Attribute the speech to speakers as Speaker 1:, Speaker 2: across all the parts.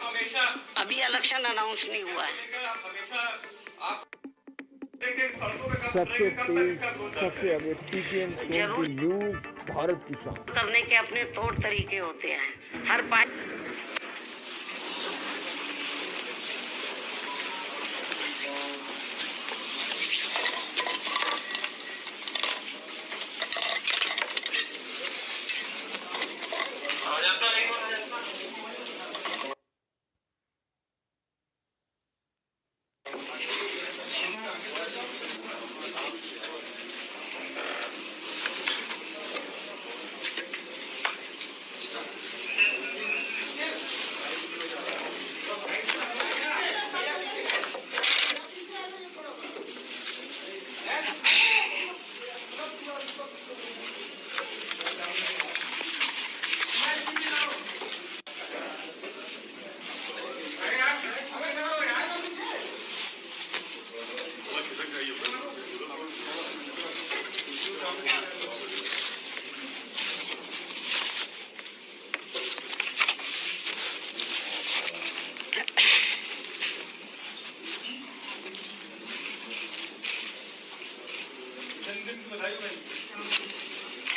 Speaker 1: अभी election announce नहीं हुआ है।
Speaker 2: सबसे तेज, सबसे आगे पीटीएम
Speaker 1: जरूर
Speaker 2: न्यूज भारत की शान
Speaker 1: करने के अपने तौर तरीके होते हैं। हर पार्टी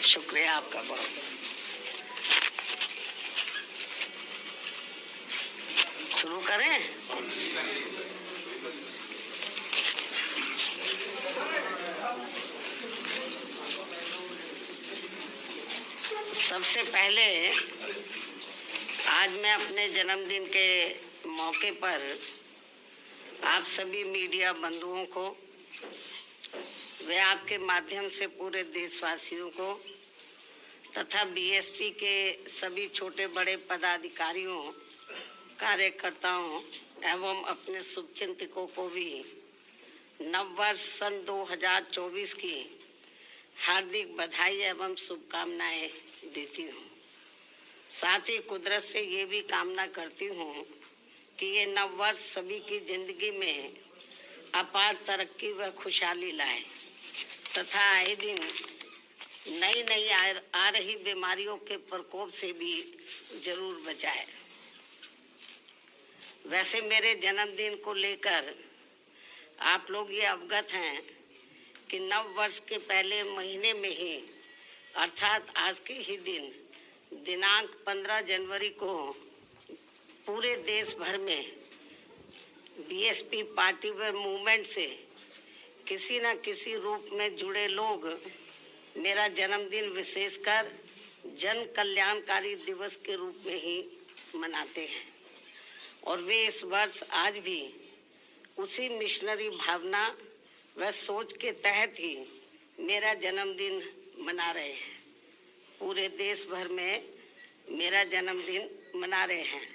Speaker 1: शुक्रिया आपका बहुत। शुरू करें? सबसे पहले आज मैं अपने जन्मदिन के मौके पर आप सभी मीडिया बंधुओं को वे आपके माध्यम से पूरे देशवासियों को तथा बीएसपी के सभी छोटे बड़े पदाधिकारियों, कार्यकर्ताओं एवं अपने शुभचिंतकों को भी नववर्ष सन 2024 की हार्दिक बधाई एवं शुभकामनाएं देती हूँ। साथ ही कुदरत से ये भी कामना करती हूँ कि ये नववर्ष सभी की जिंदगी में अपार तरक्की व खुशहाली लाए तथा आए दिन नई नई आ रही बीमारियों के प्रकोप से भी जरूर बचाए। वैसे मेरे जन्मदिन को लेकर आप लोग ये अवगत हैं कि नव वर्ष के पहले महीने में ही अर्थात आज के ही दिन दिनांक 15 जनवरी को पूरे देश भर में बीएसपी पार्टी व मूवमेंट से किसी न किसी रूप में जुड़े लोग मेरा जन्मदिन विशेषकर जन कल्याणकारी दिवस के रूप में ही मनाते हैं और वे इस वर्ष आज भी उसी मिशनरी भावना व सोच के तहत ही मेरा जन्मदिन मना रहे हैं। पूरे देश भर में मेरा जन्मदिन मना रहे हैं।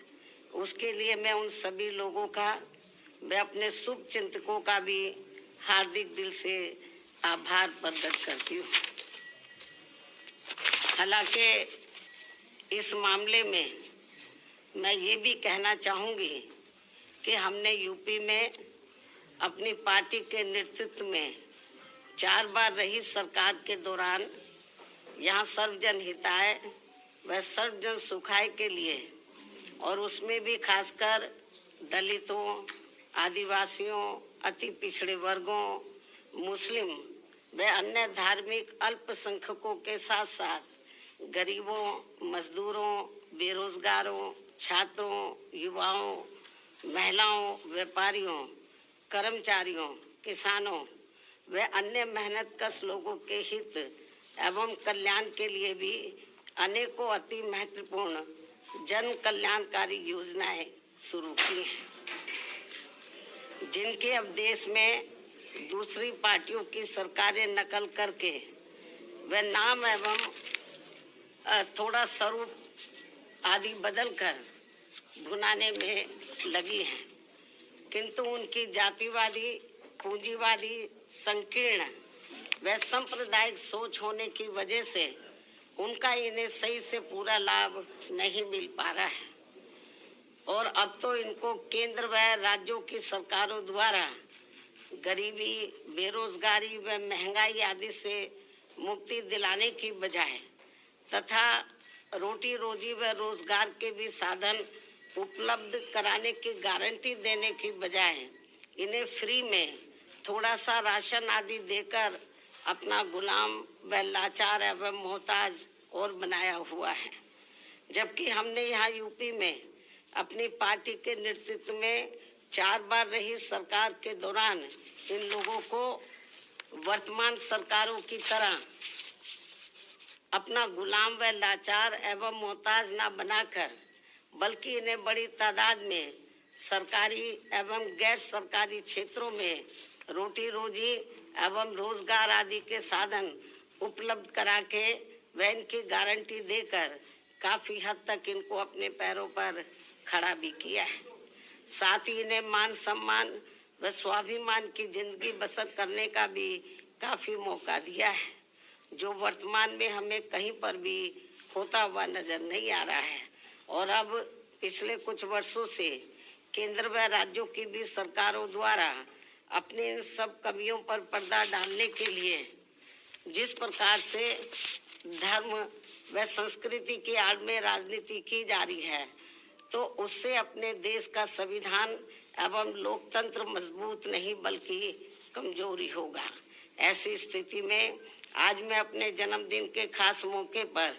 Speaker 1: उसके लिए मैं उन सभी लोगों का व अपने शुभ चिंतकों का भी हार्दिक दिल से आभार प्रकट करती हूँ। हालांकि इस मामले में मैं ये भी कहना चाहूँगी कि हमने यूपी में अपनी पार्टी के नेतृत्व में 4 बार रही सरकार के दौरान यहाँ सर्वजन हिताय व सर्वजन सुखाय के लिए और उसमें भी खासकर दलितों, आदिवासियों, अति पिछड़े वर्गों, मुस्लिम व अन्य धार्मिक अल्पसंख्यकों के साथ साथ गरीबों, मजदूरों, बेरोजगारों, छात्रों, युवाओं, महिलाओं, व्यापारियों, कर्मचारियों, किसानों व अन्य मेहनतकश लोगों के हित एवं कल्याण के लिए भी अनेकों अति महत्वपूर्ण जन कल्याणकारी योजनाएं शुरू की हैं, जिनके अब देश में दूसरी पार्टियों की सरकारें नकल करके व नाम एवं थोड़ा स्वरूप आदि बदलकर भुनाने में लगी हैं, किंतु उनकी जातिवादी, पूंजीवादी, संकीर्ण व सांप्रदायिक सोच होने की वजह से उनका इन्हें सही से पूरा लाभ नहीं मिल पा रहा है और अब तो इनको केंद्र व राज्यों की सरकारों द्वारा गरीबी, बेरोजगारी व महंगाई आदि से मुक्ति दिलाने की बजाय तथा रोटी रोजी व रोजगार के भी साधन उपलब्ध कराने की गारंटी देने की बजाय इन्हें फ्री में थोड़ा सा राशन आदि देकर अपना गुलाम व लाचार एवं मोहताज और बनाया हुआ है। जबकि हमने यहाँ यूपी में अपनी पार्टी के नेतृत्व में 4 बार रही सरकार के दौरान इन लोगों को वर्तमान सरकारों की तरह अपना गुलाम व लाचार एवं मोहताज न बनाकर, बल्कि इन्हें बड़ी तादाद में सरकारी एवं गैर सरकारी क्षेत्रों में रोटी रोजी एवं रोजगार आदि के साधन उपलब्ध करा के व इनकी गारंटी देकर काफी हद तक इनको अपने पैरों पर खड़ा भी किया है। साथ ही इन्हें मान सम्मान व स्वाभिमान की जिंदगी बसर करने का भी काफी मौका दिया है, जो वर्तमान में हमें कहीं पर भी होता हुआ नजर नहीं आ रहा है। और अब पिछले कुछ वर्षों से केंद्र व राज्यों की भी सरकारों द्वारा अपने इन सब कमियों पर पर्दा डालने के लिए जिस प्रकार से धर्म व संस्कृति की आड़ में राजनीति की जा रही है, तो उससे अपने देश का संविधान एवं लोकतंत्र मजबूत नहीं बल्कि कमजोरी होगा। ऐसी स्थिति में आज मैं अपने जन्मदिन के खास मौके पर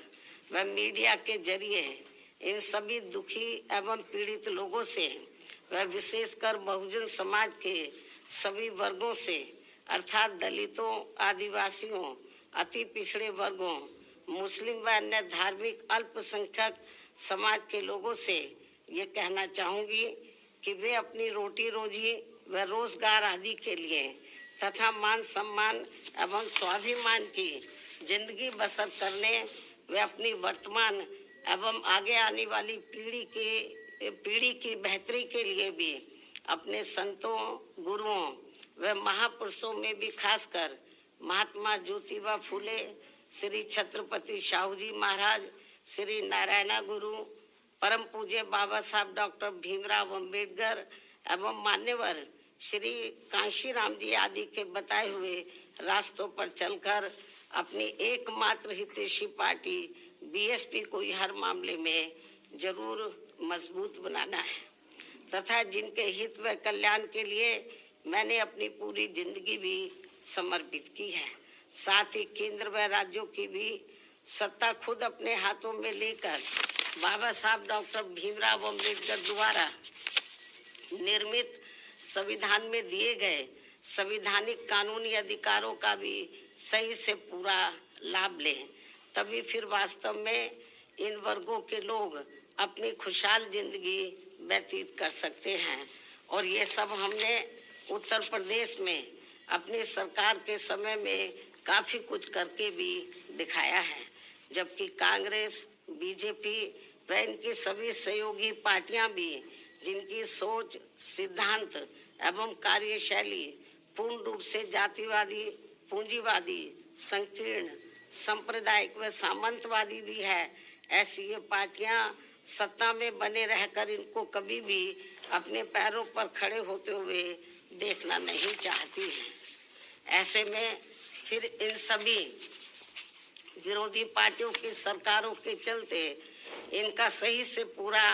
Speaker 1: व मीडिया के जरिए इन सभी दुखी एवं पीड़ित लोगों से व विशेषकर बहुजन समाज के सभी वर्गों से अर्थात दलितों, आदिवासियों, अति पिछड़े वर्गों, मुस्लिम व अन्य धार्मिक अल्पसंख्यक समाज के लोगों से ये कहना चाहूँगी कि वे अपनी रोटी रोजी व रोजगार आदि के लिए तथा मान सम्मान एवं स्वाभिमान की जिंदगी बसर करने वे अपनी वर्तमान एवं आगे आने वाली पीढ़ी की बेहतरी के लिए भी अपने संतों, गुरुओं व महापुरुषों में भी खासकर महात्मा ज्योतिबा फूले, श्री छत्रपति शाहू जी महाराज, श्री नारायणा गुरु, परम पूज्य बाबा साहब डॉक्टर भीमराव अंबेडकर एवं मान्यवर श्री कांशीराम जी आदि के बताए हुए रास्तों पर चलकर अपनी एकमात्र हितैषी पार्टी बीएसपी को हर मामले में जरूर मजबूत बनाना है तथा जिनके हित व कल्याण के लिए मैंने अपनी पूरी जिंदगी भी समर्पित की है। साथ ही केंद्र व राज्यों की भी सत्ता खुद अपने हाथों में लेकर बाबा साहब डॉक्टर भीमराव अंबेडकर द्वारा निर्मित संविधान में दिए गए संवैधानिक कानूनी अधिकारों का भी सही से पूरा लाभ लें, तभी फिर वास्तव में इन वर्गों के लोग अपनी खुशहाल जिंदगी व्यतीत कर सकते हैं। और ये सब हमने उत्तर प्रदेश में अपनी सरकार के समय में काफ़ी कुछ करके भी दिखाया है, जबकि कांग्रेस, बीजेपी व इनकी सभी सहयोगी पार्टियां भी जिनकी सोच, सिद्धांत एवं कार्यशैली पूर्ण रूप से जातिवादी, पूंजीवादी, संकीर्ण, सांप्रदायिक व सामंतवादी भी है, ऐसी ये पार्टियां सत्ता में बने रहकर इनको कभी भी अपने पैरों पर खड़े होते हुए देखना नहीं चाहती हैं। ऐसे में फिर इन सभी विरोधी पार्टियों की सरकारों के चलते इनका सही से पूरा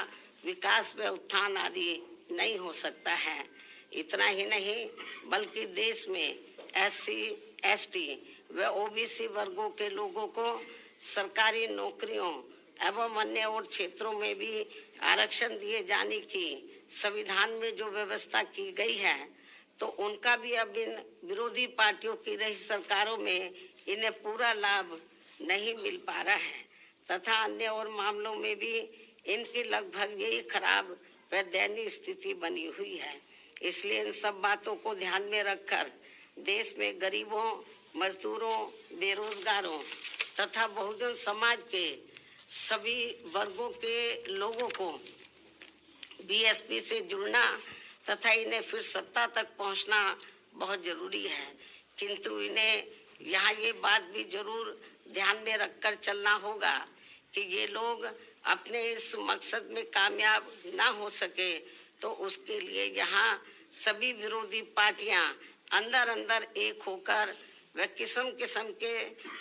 Speaker 1: विकास व उत्थान आदि नहीं हो सकता है। इतना ही नहीं बल्कि देश में एससी, एसटी व ओबीसी वर्गों के लोगों को सरकारी नौकरियों एवं अन्य और क्षेत्रों में भी आरक्षण दिए जाने की संविधान में जो व्यवस्था की गई है, तो उनका भी अब इन विरोधी पार्टियों की रही सरकारों में इन्हें पूरा लाभ नहीं मिल पा रहा है तथा अन्य और मामलों में भी इनकी लगभग यही खराब व दयनीय स्थिति बनी हुई है। इसलिए इन सब बातों को ध्यान में रखकर देश में गरीबों, मजदूरों, बेरोजगारों तथा बहुजन समाज के सभी वर्गों के लोगों को बीएसपी से जुड़ना तथा इन्हें फिर सत्ता तक पहुंचना बहुत जरूरी है। किंतु इन्हें यहाँ ये बात भी जरूर ध्यान में रखकर चलना होगा कि ये लोग अपने इस मकसद में कामयाब ना हो सके, तो उसके लिए यहाँ सभी विरोधी पार्टियां अंदर अंदर एक होकर व किस्म किस्म के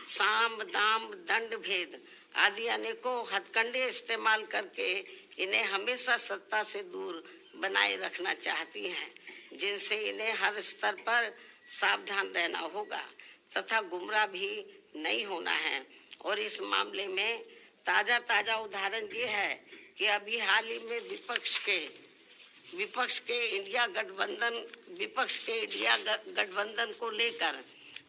Speaker 1: साम, दाम, दंड भेद आदि अनेकों हथकंडे इस्तेमाल करके इन्हें हमेशा सत्ता से दूर बनाए रखना चाहती हैं, जिनसे इन्हें हर स्तर पर सावधान रहना होगा तथा गुमराह भी नहीं होना है। और इस मामले में ताजा उदाहरण ये है कि अभी हाल ही में विपक्ष के इंडिया गठबंधन को लेकर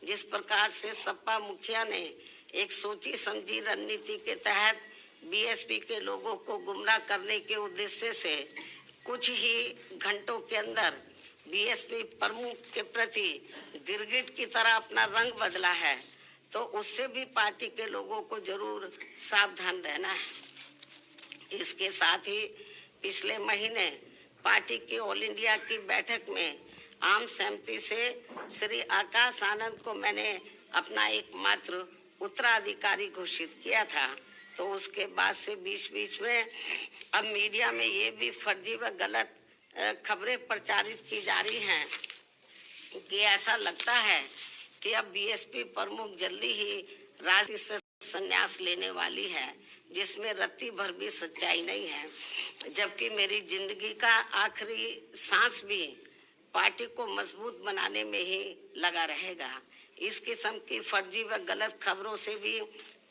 Speaker 1: जिस प्रकार से सपा मुखिया ने एक सोची समझी रणनीति के तहत बीएसपी के लोगों को गुमराह करने के उद्देश्य से कुछ ही घंटों के अंदर बीएसपी प्रमुख के प्रति गिरगिट की तरह अपना रंग बदला है, तो उससे भी पार्टी के लोगों को जरूर सावधान रहना है। इसके साथ ही पिछले महीने पार्टी की ऑल इंडिया की बैठक में आम सहमति से श्री आकाश आनंद को मैंने अपना एकमात्र उत्तराधिकारी घोषित किया था। तो उसके बाद से बीच में अब मीडिया में ये भी फर्जी व गलत खबरें प्रचारित की जा रही हैं कि ऐसा लगता है कि अब बीएसपी प्रमुख जल्दी ही राजनीति से संन्यास लेने वाली है, जिसमें रत्ती भर भी सच्चाई नहीं है। जबकि मेरी जिंदगी का आखिरी सांस भी पार्टी को मजबूत बनाने में ही लगा रहेगा। इस किस्म की फर्जी व गलत खबरों से भी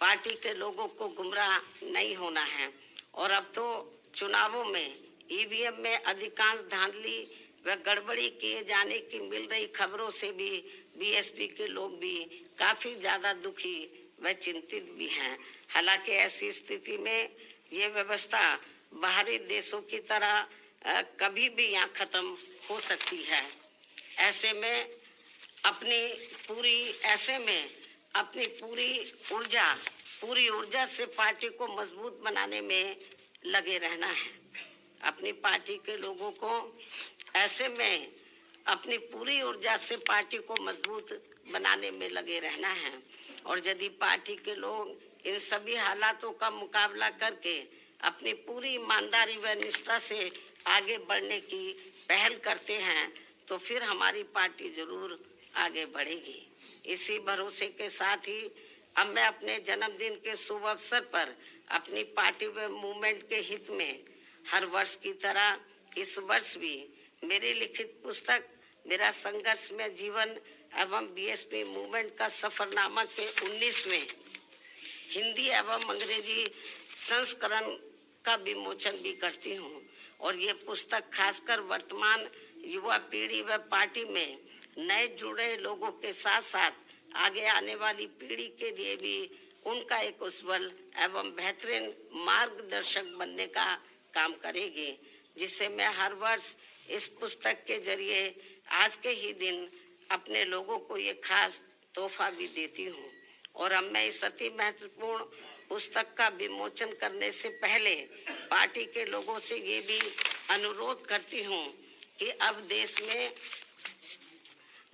Speaker 1: पार्टी के लोगों को गुमराह नहीं होना है। और अब तो चुनावों में ईवीएम में अधिकांश धांधली व गड़बड़ी किए जाने की मिल रही खबरों से भी बीएसपी के लोग भी काफी ज्यादा दुखी व चिंतित भी हैं। हालांकि ऐसी स्थिति में ये व्यवस्था बाहरी देशों की तरह कभी भी यहाँ खत्म हो सकती है। ऐसे में अपनी पूरी ऊर्जा से पार्टी को मजबूत बनाने में लगे रहना है। अपनी पार्टी के लोगों को ऐसे में अपनी पूरी ऊर्जा से पार्टी को मजबूत बनाने में लगे रहना है। और यदि पार्टी के लोग इन सभी हालातों का मुकाबला करके अपनी पूरी ईमानदारी व निष्ठा से आगे बढ़ने की पहल करते हैं, तो फिर हमारी पार्टी जरूर आगे बढ़ेगी। इसी भरोसे के साथ ही अब मैं अपने जन्मदिन के शुभ अवसर पर अपनी पार्टी व मूवमेंट के हित में हर वर्ष की तरह इस वर्ष भी मेरी लिखित पुस्तक मेरा संघर्ष में जीवन एवं बीएसपी मूवमेंट का सफरनामा के 19वें हिंदी एवं अंग्रेजी संस्करण का विमोचन भी करती हूँ। और ये पुस्तक खासकर वर्तमान युवा पीढ़ी व पार्टी में नए जुड़े लोगों के साथ साथ आगे आने वाली पीढ़ी के लिए भी उनका एक उज्जवल एवं बेहतरीन मार्गदर्शक बनने का काम करेगी, जिसे मैं हर वर्ष इस पुस्तक के जरिए आज के ही दिन अपने लोगों को ये खास तोहफा भी देती हूँ। और अब मैं इस अति महत्वपूर्ण पुस्तक का विमोचन करने से पहले पार्टी के लोगों से ये भी अनुरोध करती हूँ कि अब देश में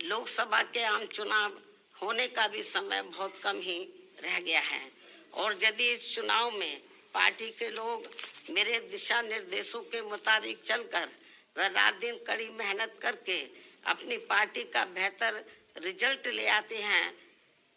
Speaker 1: लोकसभा के आम चुनाव होने का भी समय बहुत कम ही रह गया है। और यदि इस चुनाव में पार्टी के लोग मेरे दिशा निर्देशों के मुताबिक चलकर व रात दिन कड़ी मेहनत करके अपनी पार्टी का बेहतर रिजल्ट ले आते हैं,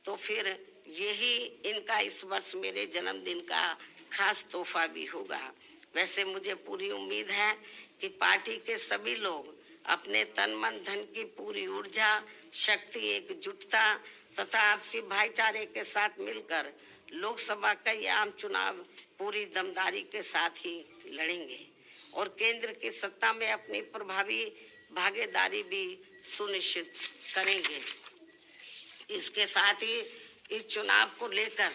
Speaker 1: तो फिर यही इनका इस वर्ष मेरे जन्मदिन का खास तोहफा भी होगा। वैसे मुझे पूरी उम्मीद है कि पार्टी के सभी लोग अपने तन मन धन की पूरी ऊर्जा, शक्ति, एकजुटता तथा आपसी भाईचारे के साथ मिलकर लोकसभा का ये आम चुनाव पूरी दमदारी के साथ ही लड़ेंगे और केंद्र की सत्ता में अपनी प्रभावी भागीदारी भी सुनिश्चित करेंगे। इसके साथ ही इस चुनाव को लेकर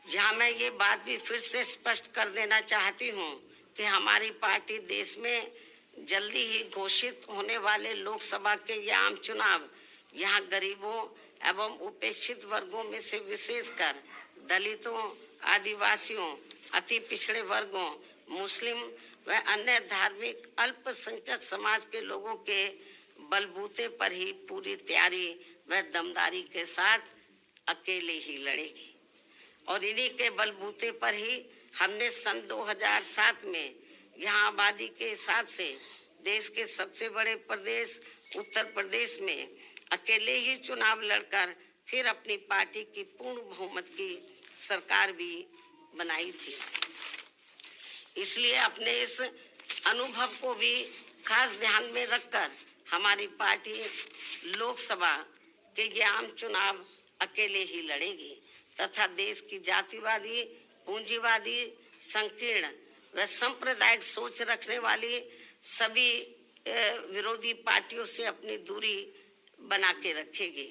Speaker 1: जहां मैं ये बात भी फिर से स्पष्ट कर देना चाहती हूं कि हमारी पार्टी देश में जल्दी ही घोषित होने वाले लोकसभा के ये आम चुनाव यहाँ गरीबों एवं उपेक्षित वर्गों में से विशेषकर दलितों, आदिवासियों, अति पिछड़े वर्गों, मुस्लिम व अन्य धार्मिक अल्पसंख्यक समाज के लोगों के बलबूते पर ही पूरी तैयारी व दमदारी के साथ अकेले ही लड़ेगी। और इन्हीं के बलबूते पर ही हमने सन 2007 में यहाँ आबादी के हिसाब से देश के सबसे बड़े प्रदेश उत्तर प्रदेश में अकेले ही चुनाव लड़कर फिर अपनी पार्टी की पूर्ण बहुमत की सरकार भी बनाई थी। इसलिए अपने इस अनुभव को भी खास ध्यान में रखकर हमारी पार्टी लोकसभा के ये आम चुनाव अकेले ही लड़ेगी तथा देश की जातिवादी, पूंजीवादी, संकीर्ण व सांप्रदायिक सोच रखने वाली सभी विरोधी पार्टियों से अपनी दूरी बना के रखेगी।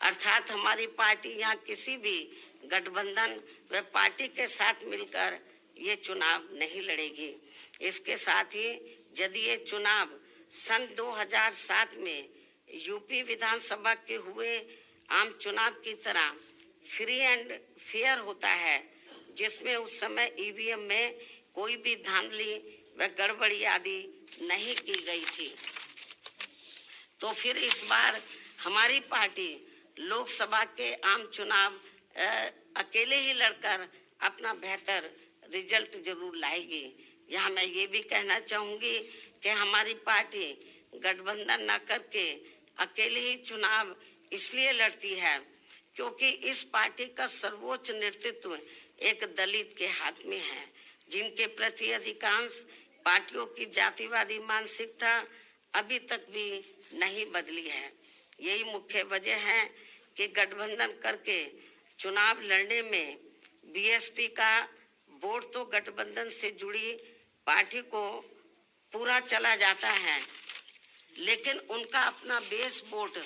Speaker 1: अर्थात हमारी पार्टी यहाँ किसी भी गठबंधन व पार्टी के साथ मिलकर ये चुनाव नहीं लड़ेगी। इसके साथ ही यदि ये चुनाव सन 2007 में यूपी विधानसभा के हुए आम चुनाव की तरह फ्री एंड फेयर होता है, जिसमें उस समय ईवीएम में कोई भी धांधली व गड़बड़ी आदि नहीं की गई थी, तो फिर इस बार हमारी पार्टी लोकसभा के आम चुनाव अकेले ही लड़कर अपना बेहतर रिजल्ट जरूर लाएगी। यहाँ मैं ये भी कहना चाहूँगी कि हमारी पार्टी गठबंधन न करके अकेले ही चुनाव इसलिए लड़ती है क्योंकि इस पार्टी का सर्वोच्च नेतृत्व एक दलित के हाथ में है, जिनके प्रति अधिकांश पार्टियों की जातिवादी मानसिकता अभी तक भी नहीं बदली है। यही मुख्य वजह है कि गठबंधन करके चुनाव लड़ने में बीएसपी का वोट तो गठबंधन से जुड़ी पार्टी को पूरा चला जाता है, लेकिन उनका अपना बेस वोट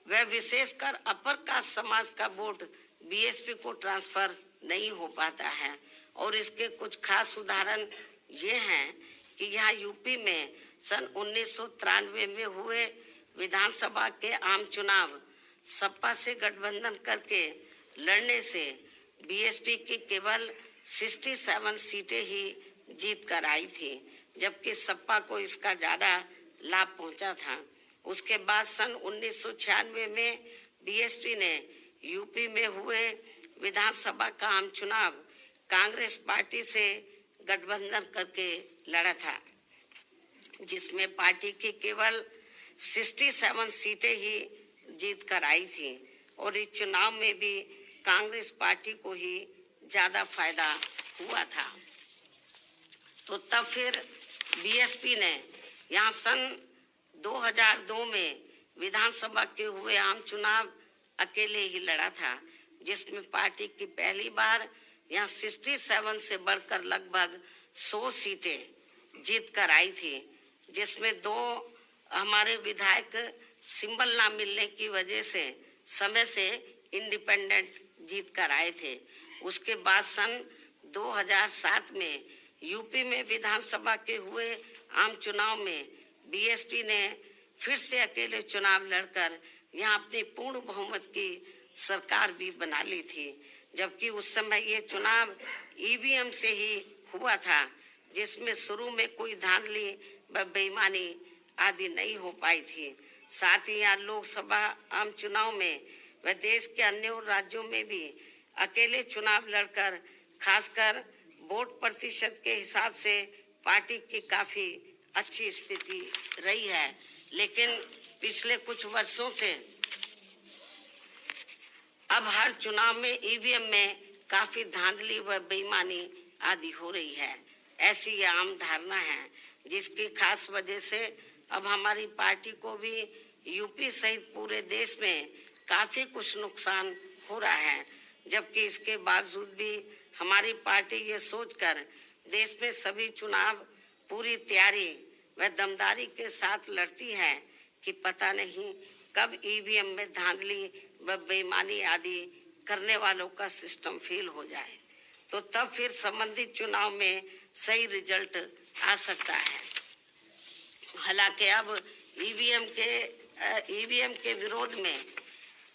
Speaker 1: वह विशेषकर अपर कास्ट समाज का वोट बीएसपी को ट्रांसफर नहीं हो पाता है। और इसके कुछ खास उदाहरण ये हैं कि यहाँ यूपी में सन 1993 में हुए विधानसभा के आम चुनाव सपा से गठबंधन करके लड़ने से बीएसपी की केवल 67 सीटें ही जीत कर आई थी, जबकि सपा को इसका ज़्यादा लाभ पहुंचा था। उसके बाद सन 1996 में बीएसपी ने यूपी में हुए विधानसभा का आम चुनाव कांग्रेस पार्टी से गठबंधन करके लड़ा था, जिसमें पार्टी की केवल 67 सीटें ही जीत कर आई थी और इस चुनाव में भी कांग्रेस पार्टी को ही ज़्यादा फायदा हुआ था। तो तब फिर बीएसपी ने यहाँ सन 2002 में विधानसभा के हुए आम चुनाव अकेले ही लड़ा था, जिसमें पार्टी की पहली बार यहाँ 67 से बढ़कर लगभग 100 सीटें जीत कर आई थी, जिसमें 2 हमारे विधायक सिंबल ना मिलने की वजह से समय से इंडिपेंडेंट जीत कर आए थे। उसके बाद सन 2007 में यूपी में विधानसभा के हुए आम चुनाव में बीएसपी ने फिर से अकेले चुनाव लड़कर यहाँ अपनी पूर्ण बहुमत की सरकार भी बना ली थी, जबकि उस समय ये चुनाव ईवीएम से ही हुआ था, जिसमें शुरू में कोई धांधली व बेईमानी आदि नहीं हो पाई थी। साथ ही यहाँ लोकसभा आम चुनाव में व देश के अन्य राज्यों में भी अकेले चुनाव लड़कर खासकर वोट प्रतिशत के हिसाब से पार्टी की काफ़ी अच्छी स्थिति रही है, लेकिन पिछले कुछ वर्षों से अब हर चुनाव में ईवीएम में काफ़ी धांधली व बेईमानी आदि हो रही है। ऐसी ये आम धारणा है, जिसकी खास वजह से अब हमारी पार्टी को भी यूपी सहित पूरे देश में काफ़ी कुछ नुकसान हो रहा है, जबकि इसके बावजूद भी हमारी पार्टी ये सोचकर देश में सभी चुनाव पूरी तैयारी व दमदारी के साथ लड़ती है कि पता नहीं कब ईवीएम में धांधली व बेईमानी आदि करने वालों का सिस्टम फेल हो जाए, तो तब फिर संबंधित चुनाव में सही रिजल्ट आ सकता है। हालांकि अब ईवीएम के विरोध में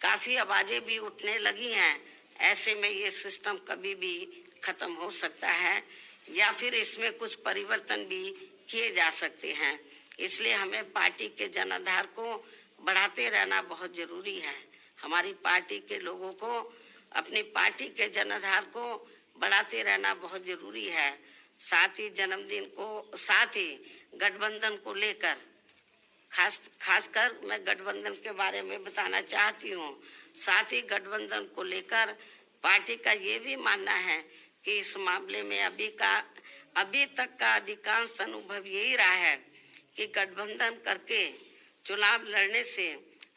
Speaker 1: काफ़ी आवाज़ें भी उठने लगी हैं। ऐसे में ये सिस्टम कभी भी ख़त्म हो सकता है या फिर इसमें कुछ परिवर्तन भी किए जा सकते हैं। इसलिए हमें पार्टी के जनाधार को बढ़ाते रहना बहुत ज़रूरी है। हमारी पार्टी के लोगों को अपनी पार्टी के जनाधार को बढ़ाते रहना बहुत ज़रूरी है। साथ ही गठबंधन को लेकर खासकर मैं गठबंधन के बारे में बताना चाहती हूँ। साथ ही गठबंधन को लेकर पार्टी का ये भी मानना है कि इस मामले में अभी तक का अधिकांश अनुभव यही रहा है कि गठबंधन करके चुनाव लड़ने से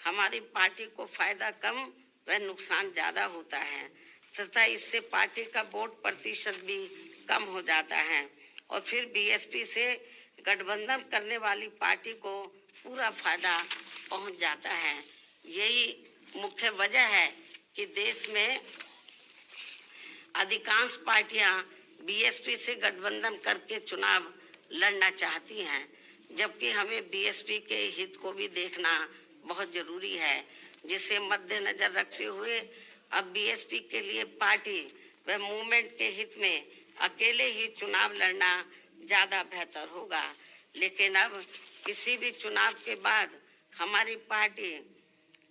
Speaker 1: हमारी पार्टी को फायदा कम व नुकसान ज्यादा होता है तथा इससे पार्टी का वोट प्रतिशत भी कम हो जाता है और फिर बीएसपी से गठबंधन करने वाली पार्टी को पूरा फायदा पहुंच जाता है। यही मुख्य वजह है कि देश में अधिकांश पार्टियां बीएसपी से गठबंधन करके चुनाव लड़ना चाहती हैं, जबकि हमें बीएसपी के हित को भी देखना बहुत जरूरी है, जिसे मद्देनजर रखते हुए अब बीएसपी के लिए पार्टी व मूवमेंट के हित में अकेले ही चुनाव लड़ना ज्यादा बेहतर होगा। लेकिन अब किसी भी चुनाव के बाद हमारी पार्टी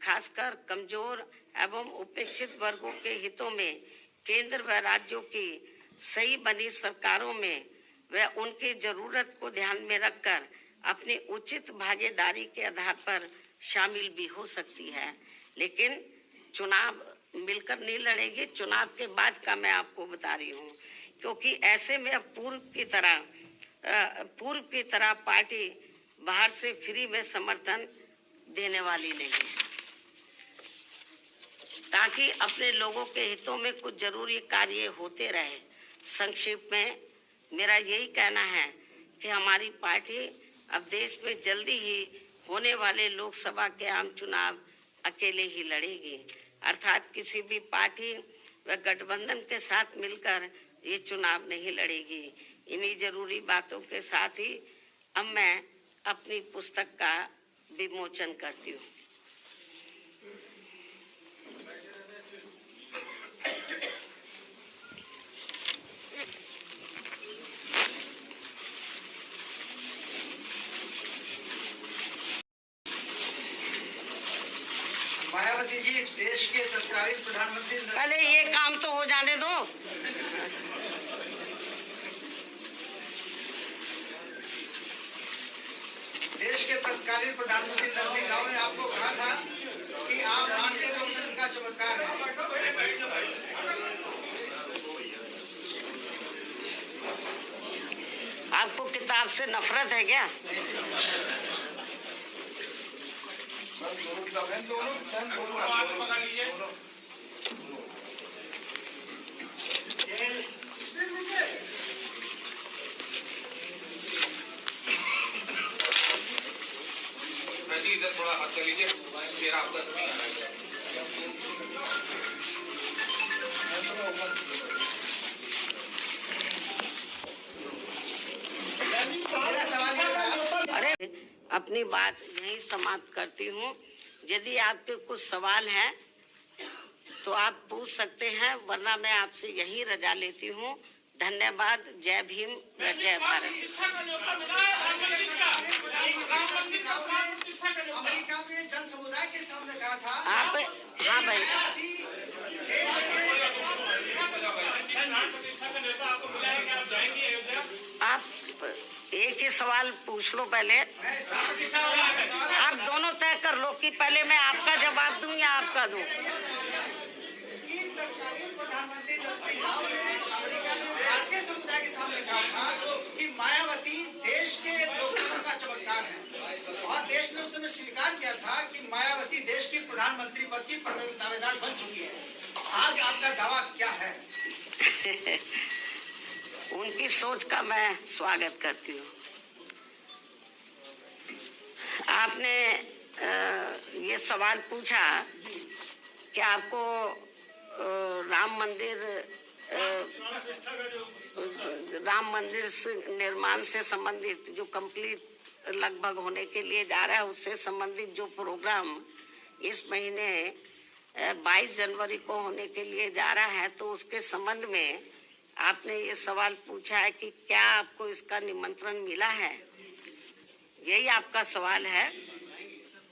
Speaker 1: खासकर कमजोर एवं उपेक्षित वर्गों के हितों में केंद्र व राज्यों की सही बनी सरकारों में व उनकी जरूरत को ध्यान में रखकर अपनी उचित भागीदारी के आधार पर शामिल भी हो सकती है। लेकिन चुनाव मिलकर नहीं लड़ेगी। चुनाव के बाद का मैं आपको बता रही हूँ, क्योंकि ऐसे में अब पूर्व की तरह पार्टी बाहर से फ्री में समर्थन देने वाली नहीं, ताकि अपने लोगों के हितों में कुछ जरूरी कार्य होते रहे। संक्षिप्त में मेरा यही कहना है कि हमारी पार्टी अब देश में जल्दी ही होने वाले लोकसभा के आम चुनाव अकेले ही लड़ेगी, अर्थात किसी भी पार्टी व गठबंधन के साथ मिलकर ये चुनाव नहीं लड़ेगी। इन्हीं जरूरी बातों के साथ ही अब मैं अपनी पुस्तक का विमोचन करती हूँ।
Speaker 3: मायावती जी, देश के तत्कालीन प्रधानमंत्री
Speaker 1: पहले ये काम तो हो जाने दो।
Speaker 3: देश के तत्कालीन प्रधानमंत्री नरसिंह राव ने आपको कहा था कि आप भारतीय लोकतंत्र का चमत्कार हैं।
Speaker 1: आपको किताब से नफरत है क्या?
Speaker 4: इधर थोड़ा हाथ कर लीजिए, मेरा आपका नहीं आ रहा है।
Speaker 3: मेरा सवाल ये था।
Speaker 1: अरे अपनी बात यहीं समाप्त करती हूँ। यदि आपके कुछ सवाल हैं तो आप पूछ सकते हैं, वरना मैं आपसे यही रजा लेती हूँ। धन्यवाद। जय भीम व जय भारत।
Speaker 3: अमेरिका में जन समुदाय के सामने कहा था
Speaker 1: आप हाँ भाई, आप एक ही सवाल पूछ लो पहले। आप दोनों तय कर लो कि पहले मैं आपका जवाब दूं या आपका दूं।
Speaker 3: तत्कालीन प्रधानमंत्री नरसिंह राव ने अमेरिका में भारतीय समुदाय के सामने कहा था कि मायावती देश के लोकतंत्र का चमत्कार है, और देश ने उस समय स्वीकार किया था कि मायावती देश की प्रधानमंत्री पद की दावेदार बन चुकी है। आज आपका दावा क्या है?
Speaker 1: उनकी सोच का मैं स्वागत करती हूँ। आपने ये सवाल पूछा कि आपको राम मंदिर से निर्माण से संबंधित जो कंप्लीट लगभग होने के लिए जा रहा है, उससे संबंधित जो प्रोग्राम इस महीने 22 जनवरी को होने के लिए जा रहा है, तो उसके संबंध में आपने ये सवाल पूछा है कि क्या आपको इसका निमंत्रण मिला है, यही आपका सवाल है।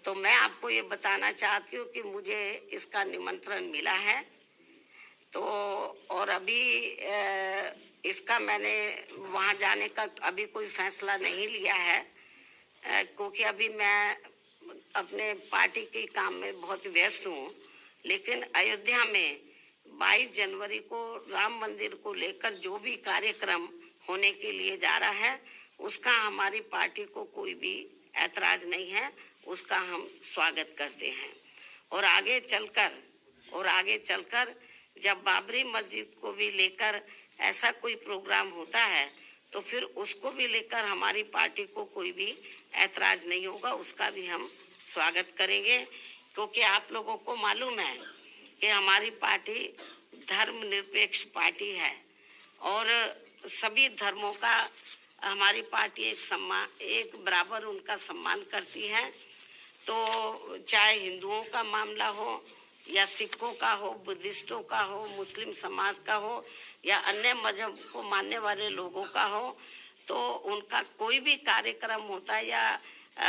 Speaker 1: तो मैं आपको ये बताना चाहती हूँ कि मुझे इसका निमंत्रण मिला है। तो और अभी इसका मैंने वहाँ जाने का अभी कोई फैसला नहीं लिया है, क्योंकि अभी मैं अपने पार्टी के काम में बहुत व्यस्त हूँ। लेकिन अयोध्या में 22 जनवरी को राम मंदिर को लेकर जो भी कार्यक्रम होने के लिए जा रहा है उसका हमारी पार्टी को कोई भी ऐतराज नहीं है, उसका हम स्वागत करते हैं। और आगे चलकर जब बाबरी मस्जिद को भी लेकर ऐसा कोई प्रोग्राम होता है तो फिर उसको भी लेकर हमारी पार्टी को कोई भी ऐतराज नहीं होगा, उसका भी हम स्वागत करेंगे। क्योंकि आप लोगों को मालूम है कि हमारी पार्टी धर्मनिरपेक्ष पार्टी है और सभी धर्मों का हमारी पार्टी एक बराबर उनका सम्मान करती है। तो चाहे हिंदुओं का मामला हो या सिखों का हो, बुद्धिस्टों का हो, मुस्लिम समाज का हो या अन्य मजहब को मानने वाले लोगों का हो, तो उनका कोई भी कार्यक्रम होता है या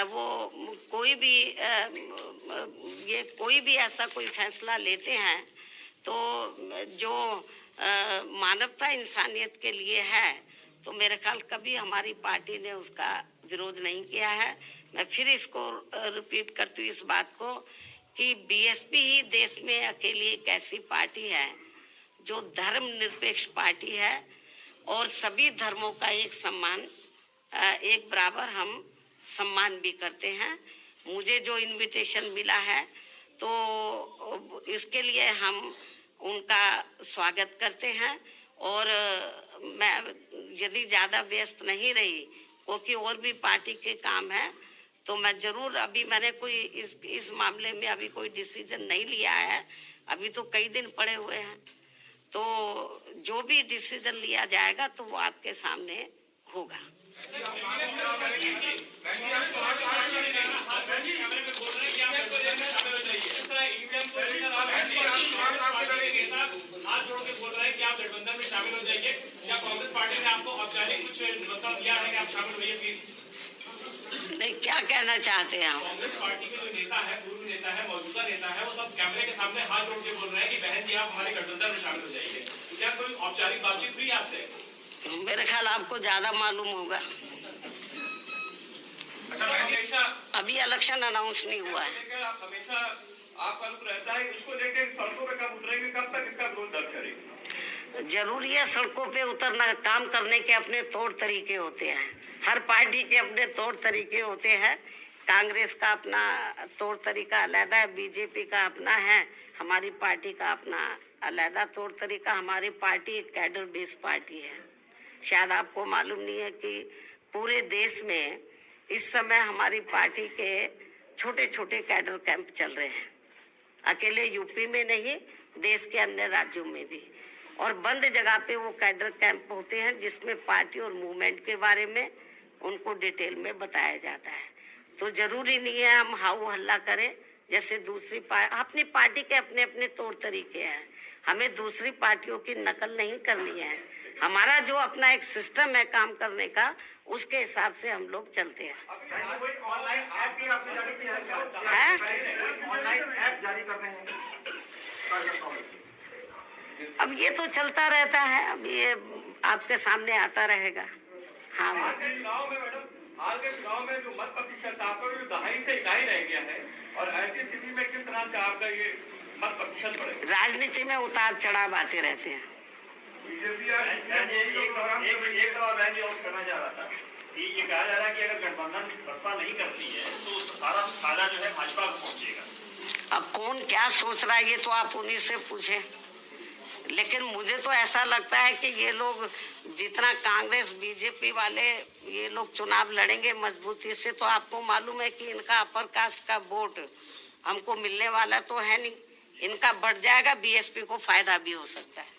Speaker 1: वो कोई भी ऐसा कोई फैसला लेते हैं तो जो मानवता इंसानियत के लिए है, तो मेरे ख्याल कभी हमारी पार्टी ने उसका विरोध नहीं किया है। मैं फिर इसको रिपीट करती हूँ इस बात को कि बीएसपी ही देश में अकेली एक ऐसी पार्टी है जो धर्मनिरपेक्ष पार्टी है और सभी धर्मों का एक बराबर हम सम्मान भी करते हैं। मुझे जो इनविटेशन मिला है तो इसके लिए हम उनका स्वागत करते हैं। और मैं यदि ज़्यादा व्यस्त नहीं रही क्योंकि और भी पार्टी के काम है तो मैं ज़रूर, अभी मैंने कोई इस मामले में अभी कोई डिसीजन नहीं लिया है, अभी तो कई दिन पड़े हुए हैं, तो जो भी डिसीजन लिया जाएगा तो वो आपके सामने होगा।
Speaker 5: हाथ जोड़ के बोल रहे हैं कि आप गठबंधन में शामिल हो जाइए। क्या कांग्रेस पार्टी ने आपको औपचारिक कुछ निमंत्रण दिया है कि आप शामिल होइए प्लीज?
Speaker 1: नहीं, क्या कहना चाहते हैं आप?
Speaker 5: कांग्रेस पार्टी के जो नेता है, पूर्व नेता है, मौजूदा नेता है, वो सब कैमरे के सामने हाथ जोड़ के बोल रहे हैं कि बहन जी आप हमारे गठबंधन में शामिल हो जाइए। तो क्या कोई औपचारिक बातचीत हुई आपसे?
Speaker 1: मेरे ख्याल आपको ज्यादा मालूम होगा। अभी इलेक्शन अनाउंस नहीं हुआ है।
Speaker 5: हमेशा आपका रुख रहता है, इसको लेकर सड़कों पे कब उतरेंगे, कब तक इसका विरोध दर्ज करेंगे?
Speaker 1: जरूरी है सड़कों पे उतरना, काम करने के अपने तौर तरीके होते हैं, हर पार्टी के अपने तौर तरीके होते हैं। कांग्रेस का अपना तौर तरीका अलग है, बीजेपी का अपना है, हमारी पार्टी का अपना अलग तौर तरीका। हमारी पार्टी एक कैडर बेस्ड पार्टी है। शायद आपको मालूम नहीं है कि पूरे देश में इस समय हमारी पार्टी के छोटे छोटे कैडर कैंप चल रहे हैं, अकेले यूपी में नहीं, देश के अन्य राज्यों में भी। और बंद जगह पे वो कैडर कैंप होते हैं जिसमें पार्टी और मूवमेंट के बारे में उनको डिटेल में बताया जाता है। तो जरूरी नहीं है हम हाउ हल्ला करें जैसे दूसरी अपनी पार्टी के अपने अपने तौर तरीके हैं, हमें दूसरी पार्टियों की नकल नहीं करनी है। हमारा जो अपना एक सिस्टम है काम करने का, उसके हिसाब से हम लोग चलते हैं।
Speaker 3: ऑनलाइन ऐप भी आपने जारी किया है क्या? ऑनलाइन ऐप जारी कर रहे हैं।
Speaker 1: अब ये तो चलता रहता है, अब ये आपके सामने आता रहेगा। हाँ,
Speaker 5: हाल के चुनाव में जो मत प्रतिशत आपका जो दहाई से इकाई रह गया है, और ऐसी स्थिति में किस तरह से आपका ये मत प्रतिशत बढ़ेगा?
Speaker 1: राजनीति में उतार चढ़ाव आते रहते हैं।
Speaker 6: एक सवाल बहन जी और करना चाह रहा था कि ये कहा जा रहा है कि अगर गठबंधन बसपा नहीं करती है तो सारा फायदा जो है भाजपा को पहुंचेगा।
Speaker 1: अब कौन क्या सोच रहा है ये तो आप उन्हीं से पूछें, लेकिन मुझे तो ऐसा लगता है कि ये लोग जितना कांग्रेस बीजेपी वाले ये लोग चुनाव लड़ेंगे मजबूती से, तो आपको मालूम है कि इनका अपर कास्ट का वोट हमको मिलने वाला तो है नहीं, इनका बढ़ जाएगा, बीएसपी को फायदा भी हो सकता है।